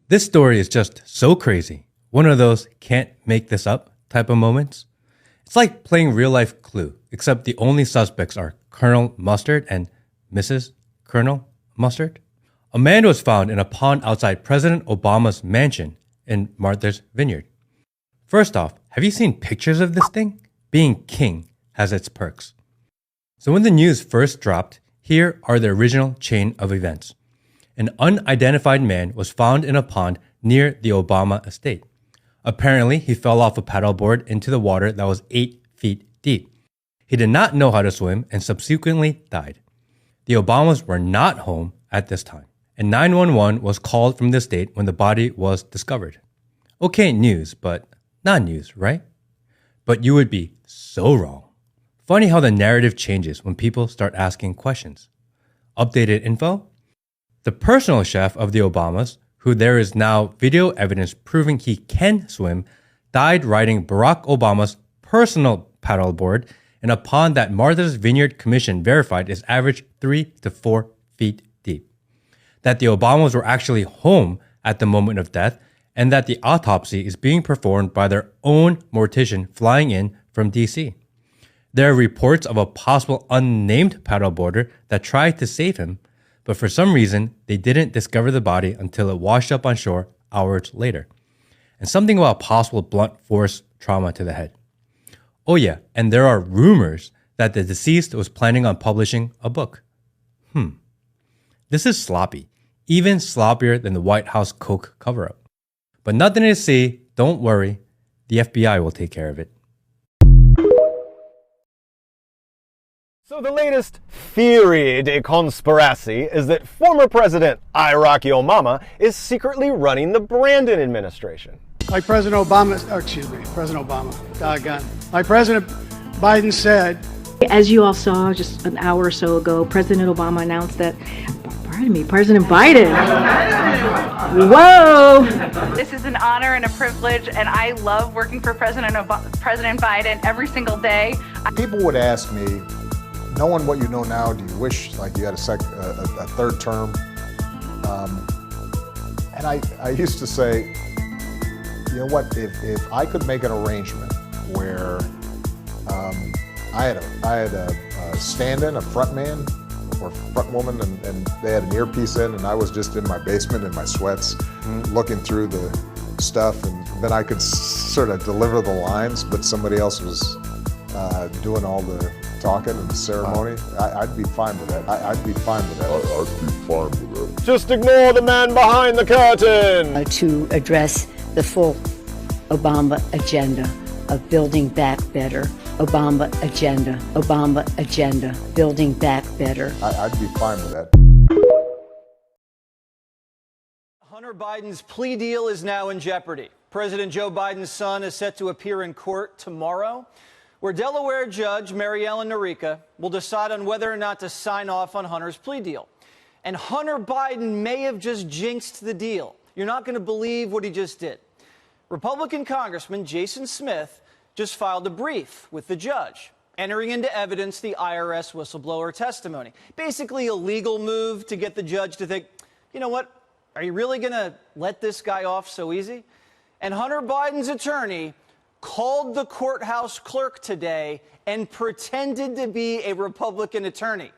This story is just so crazy. One of those can't make this up type of moments. It's like playing real life Clue, except the only suspects are Colonel Mustard and Mrs. Colonel Mustard. A man was found in a pond outside President Obama's mansion in Martha's Vineyard. First off, have you seen pictures of this thing? Being king has its perks. So when the news first dropped, here are the original chain of events. An unidentified man was found in a pond near the Obama estate. Apparently, he fell off a paddleboard into the water that was 8 feet deep. He did not know how to swim and subsequently died. The Obamas were not home at this time, and 911 was called from the state when the body was discovered. Okay, news, but not news, right? But you would be so wrong. Funny how the narrative changes when people start asking questions. Updated info? The personal chef of the Obamas, who there is now video evidence proving he can swim, died riding Barack Obama's personal paddleboard in a pond that Martha's Vineyard Commission verified is average 3 to 4 feet deep. That the Obamas were actually home at the moment of death, and that the autopsy is being performed by their own mortician flying in from DC. There are reports of a possible unnamed paddleboarder that tried to save him, but for some reason, they didn't discover the body until it washed up on shore hours later. And something about possible blunt force trauma to the head. Oh yeah, and there are rumors that the deceased was planning on publishing a book. This is sloppy, even sloppier than the White House Coke cover-up. But nothing to see, don't worry, the FBI will take care of it. So the latest theory de conspiracy is that former President Iraqi Obama is secretly running the Brandon administration. Like President Obama, doggone. Like President Biden said. As you all saw just an hour or so ago, President Obama announced that, President Biden. Whoa! This is an honor and a privilege, and I love working for President Biden every single day. People would ask me, knowing what you know now, do you wish like you had a third term? And I used to say, you know what, if I could make an arrangement where I had a stand-in, a front man or front woman, and they had an earpiece in, and I was just in my basement in my sweats looking through the stuff, and then I could sort of deliver the lines, but somebody else was doing all the talking and the ceremony. I'd be fine with that. I'd be fine with that. Just ignore the man behind the curtain. To address the full Obama agenda of building back better. Obama agenda, building back better. I'd be fine with that. Hunter Biden's plea deal is now in jeopardy. President Joe Biden's son is set to appear in court tomorrow, where Delaware Judge Mary Ellen Noreika will decide on whether or not to sign off on Hunter's plea deal. And Hunter Biden may have just jinxed the deal. You're not going to believe what he just did. Republican Congressman Jason Smith just filed a brief with the judge, entering into evidence the IRS whistleblower testimony. Basically a legal move to get the judge to think, you know what, are you really going to let this guy off so easy? And Hunter Biden's attorney called the courthouse clerk today and pretended to be a Republican attorney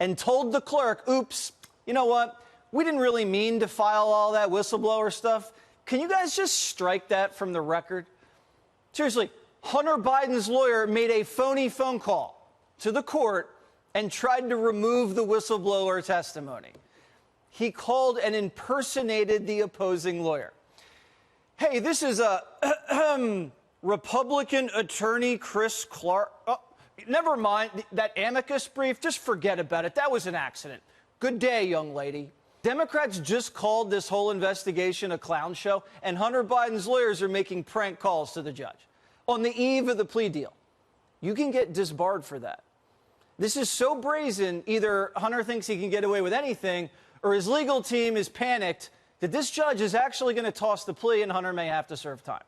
and told the clerk, oops, you know what, we didn't really mean to file all that whistleblower stuff. Can you guys just strike that from the record? Seriously, Hunter Biden's lawyer made a phony phone call to the court and tried to remove the whistleblower testimony. He called and impersonated the opposing lawyer. Hey, this is a Republican attorney Chris Clark. Oh, never mind, that amicus brief, just forget about it. That was an accident. Good day, young lady. Democrats just called this whole investigation a clown show, and Hunter Biden's lawyers are making prank calls to the judge on the eve of the plea deal. You can get disbarred for that. This is so brazen, either Hunter thinks he can get away with anything, or his legal team is panicked that this judge is actually going to toss the plea and Hunter may have to serve time.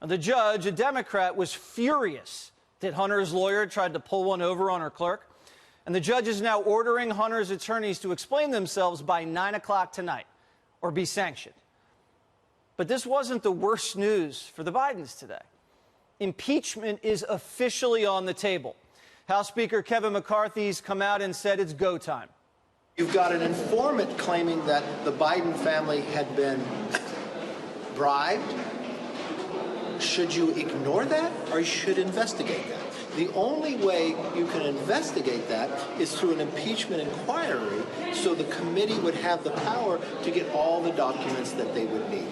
And the judge, a Democrat, was furious that Hunter's lawyer tried to pull one over on her clerk. And the judge is now ordering Hunter's attorneys to explain themselves by 9 o'clock tonight or be sanctioned. But this wasn't the worst news for the Bidens today. Impeachment is officially on the table. House Speaker Kevin McCarthy's come out and said it's go time. You've got an informant claiming that the Biden family had been bribed. Should you ignore that, or you should investigate that? The only way you can investigate that is through an impeachment inquiry, so the committee would have the power to get all the documents that they would need.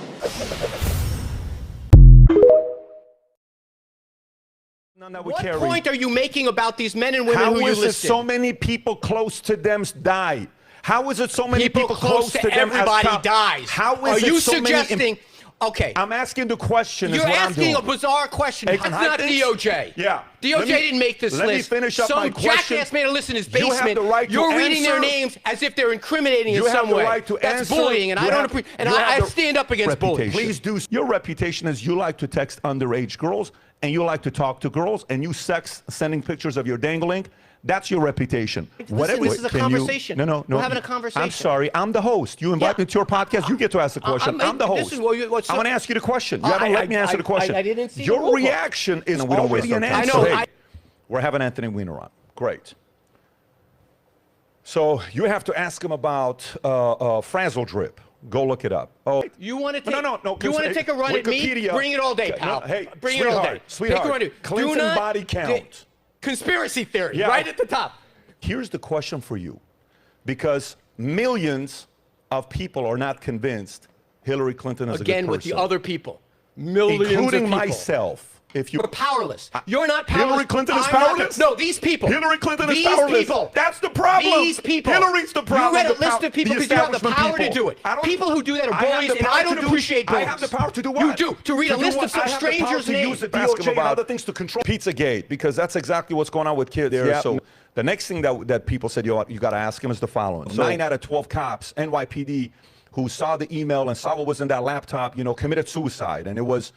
What point are you making about these men and women who you listed? How is it so many people close to them die? How is it so many people close to them? Everybody dies. How is are it you so suggesting? Many Okay. I'm asking the question. You're asking a bizarre question. It's not DOJ. Yeah. DOJ didn't make this list. Let me finish up my question. Some jackass made a list in his basement. You have the right to You're reading answer. their names as if they're incriminating in some way. You have the right to That's answer. bullying, and I don't appreciate. And I stand up against bullying. Please do. Your reputation is you like to text underage girls, and you like to talk to girls, and you sending pictures of your dangling. That's your reputation. Listen, this is a conversation. No. We're having a conversation. I'm sorry. I'm the host. You invite me to your podcast. You get to ask the question. I'm the host. I'm going to ask you the question. You haven't let me answer the question. I didn't see your reaction is already an answer. I know. We're having Anthony Weiner on. Great. So you have to ask him about Frazzle Drip. Go look it up. Oh, you want to take? No. You want to take a run at me? Bring it all day, pal. Hey, bring it all day. Sweetheart. Take a run. Clinton body count. Conspiracy theory, right at the top. Here's the question for you, because millions of people are not convinced Hillary Clinton is a good person. Again, with the other people, millions including of people. myself. If you're powerless, you're not powerless. Hillary Clinton is powerless. No, these people. Hillary Clinton is powerless. These people. That's the problem. These people. Hillary's the problem. You read a list of people because you have the power to do it. People who do that are bullies, and I don't appreciate bullies. I have the power to do what? You do. To read a list of some strangers' names. To use the DOJ and other things to control Pizzagate, because that's exactly what's going on with kids there. Yeah. So the next thing that people said, you got to ask him is the following. So, 9 out of 12 cops, NYPD, who saw the email and saw what was in that laptop, committed suicide. And it was,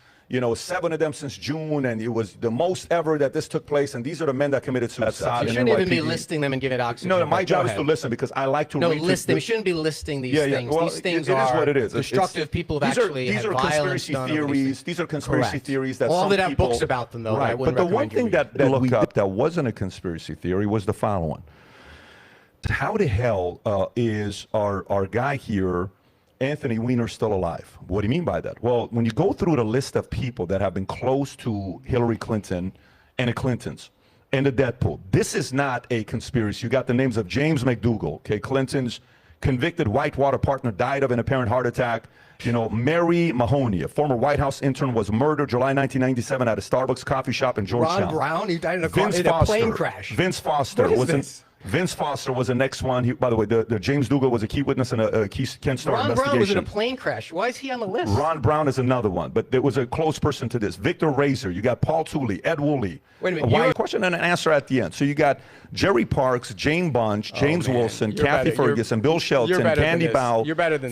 7 of them since June, and it was the most ever that this took place. And these are the men that committed suicide. You shouldn't even be listing them and giving oxygen. No, my job is to listen, because I like to read. No, list them. You shouldn't be listing these things. Well, these things it are is what it is. Destructive. People have actually these had are violence conspiracy done theories. These are conspiracy theories that all some that have people, books about them, though. Right. I wouldn't but the one thing that looked up that wasn't a conspiracy theory was the following: how the hell is our guy here, Anthony Weiner, still alive? What do you mean by that? Well, when you go through the list of people that have been close to Hillary Clinton and the Clintons and the Deadpool, this is not a conspiracy. You got the names of James McDougal, okay, Clinton's convicted Whitewater partner, died of an apparent heart attack. Mary Mahoney, a former White House intern, was murdered July 1997 at a Starbucks coffee shop in Georgetown. Ron Brown, he died in a plane crash. Vince Foster Vince Foster was the next one. By the way, the James Dougal was a key witness in a key Ken Starr investigation. Ron Brown was in a plane crash. Why is he on the list? Ron Brown is another one, but there was a close person to this. Victor Razor. You got Paul Tooley, Ed Woolley. Wait a minute. Question and an answer at the end. So you got Jerry Parks, Jane Bunch, James Wilson, Kathy Ferguson, Bill Shelton, Candy Bow,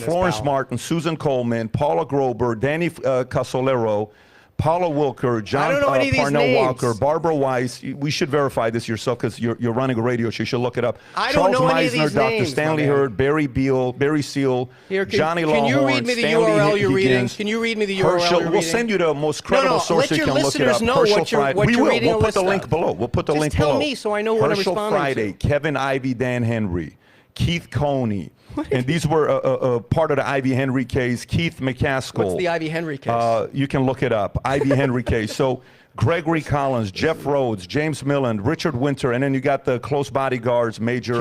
Florence Martin, Susan Coleman, Paula Grober, Danny Casolero, Paula Wilker, John Parnell Walker, Barbara Weiss. We should verify this yourself because you're running a radio show. You should look it up. I don't know any of these Dr. names, Stanley Hurd, Barry Beal, Barry Seal, Johnny Longhorn, Can you read me the URL you're reading? Can you read me the URL you're reading? We'll send you the most credible source you can look it up. Know what you're reading. We'll put the link below. We'll put the link below. Just tell me so I know what I'm Herschel responding Friday, to. Kevin Ivey, Dan Henry, Keith Coney. And these were part of the Ivy Henry case. Keith McCaskill. What's the Ivy Henry case? You can look it up. Ivy Henry case. So Gregory Collins, Jeff Rhodes, James Milland, Richard Winter, and then you got the close bodyguards, Major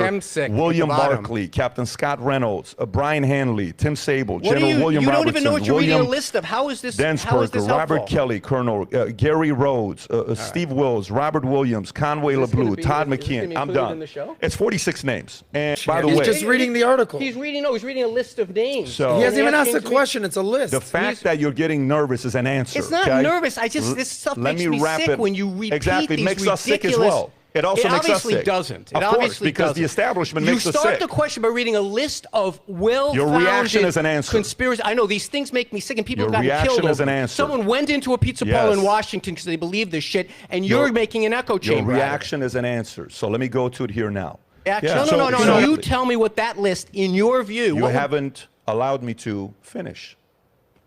William Barkley, Captain Scott Reynolds, Brian Hanley, Tim Sable, General William Robertson, you don't even know what you're reading a list of. How is this Densberger, Robert Kelly, Colonel Gary Rhodes, Steve Wills, Robert Williams, Conway LeBlue, Todd McKeon. I'm done. It's 46 names. And by the way, he's just reading the article. He's reading a list of names. So he hasn't even asked a question. It's a list. The fact that you're getting nervous is an answer. It's not nervous. This stuff makes me sick when you repeat exactly. these makes ridiculous. Us sick as well. It also makes us sick. It doesn't. Of course, because the establishment makes us sick. You start the question by reading a list of well-founded Your reaction is an answer. Conspiracy. I know these things make me sick, and people have gotten killed. Your reaction is over an answer. Someone went into a pizza parlor in Washington because they believe this shit, and you're making an echo chamber. Your reaction is an answer. So let me go to it here now. No. You tell me what that list, in your view. You haven't allowed me to finish.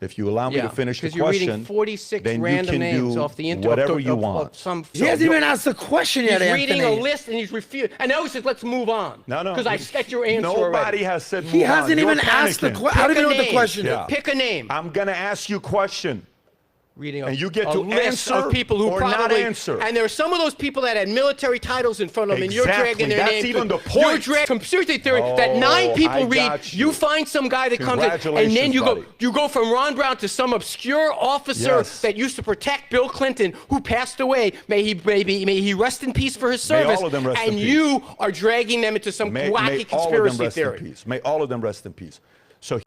If you allow me to finish the because you're question, reading 46 then random you can names do off the internet. whatever you want. He hasn't even asked the question yet, He's Anthony. reading a list and he's refused. And now he says, let's move on. No. Because I get your answer Nobody already. has said He move on. hasn't You're even asked the panicking. question. I don't even know what the question is. Yeah. Pick a name. I'm going to ask you a question. Reading And you get a to list answer of people who or probably, not answer. And there are some of those people that had military titles in front of them, and you're Exactly. dragging their That's names. even the You're point. dragging conspiracy theory that Oh, 9 people I read. got You you. find some guy that comes in, and then Congratulations, you buddy. go from Ron Brown to some obscure officer Yes. that used to protect Bill Clinton, who passed away. May he rest in peace for his May service. all of them rest and in peace. you are dragging them into some May wacky all of them conspiracy rest theory. in peace. May all of them rest in peace. So